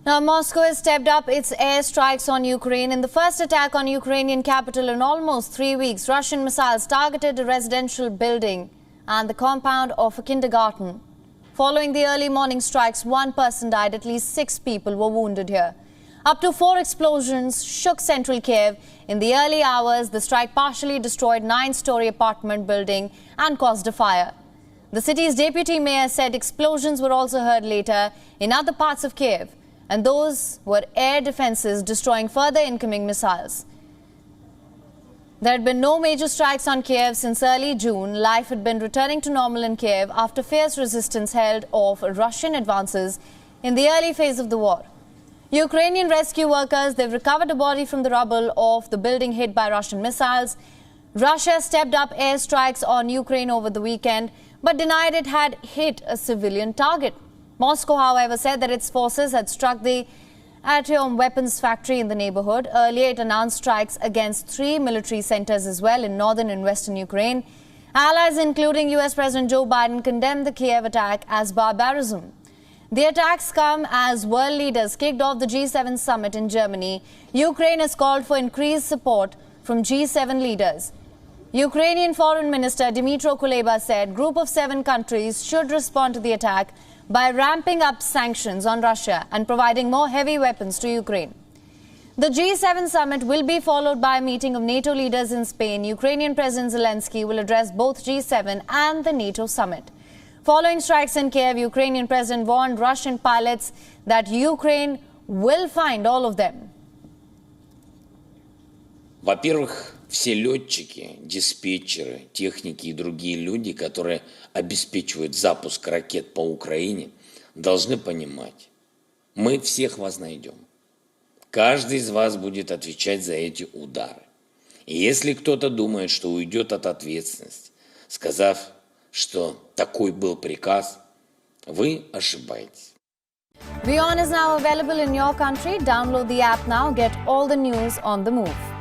Now, Moscow has stepped up its airstrikes on Ukraine. In the first attack on Ukrainian capital in almost 3 weeks, Russian missiles targeted a residential building and the compound of a kindergarten. Following the early morning strikes, one person died, at least 6 people were wounded here. Up to 4 explosions shook central Kyiv. In the early hours, the strike partially destroyed a 9-story apartment building and caused a fire. The city's deputy mayor said explosions were also heard later in other parts of Kyiv, and those were air defenses destroying further incoming missiles. There had been no major strikes on Kyiv since early June. Life had been returning to normal in Kyiv after fierce resistance held off Russian advances in the early phase of the war. Ukrainian rescue workers, they've recovered a body from the rubble of the building hit by Russian missiles. Russia stepped up airstrikes on Ukraine over the weekend, but denied it had hit a civilian target. Moscow, however, said that its forces had struck the atom weapons factory in the neighborhood. Earlier, it announced strikes against 3 military centers as well in northern and western Ukraine. Allies, including US President Joe Biden, condemned the Kyiv attack as barbarism. The attacks come as world leaders kicked off the G7 summit in Germany. Ukraine has called for increased support from G7 leaders. Ukrainian Foreign Minister Dmytro Kuleba said group of 7 countries should respond to the attack by ramping up sanctions on Russia and providing more heavy weapons to Ukraine. The G7 summit will be followed by a meeting of NATO leaders in Spain. Ukrainian President Zelensky will address both G7 and the NATO summit. Following strikes in Kyiv, Ukrainian President warned Russian pilots that Ukraine will find all of them. Во-первых, все летчики, диспетчеры, техники и другие люди, которые обеспечивают запуск ракет по Украине, должны понимать, мы всех вас найдем. Каждый из вас будет отвечать за эти удары. И если кто-то думает, что уйдет от ответственности, сказав, что такой был приказ, вы ошибаетесь. WION is now available in your country. Download the app now. Get all the news on the move.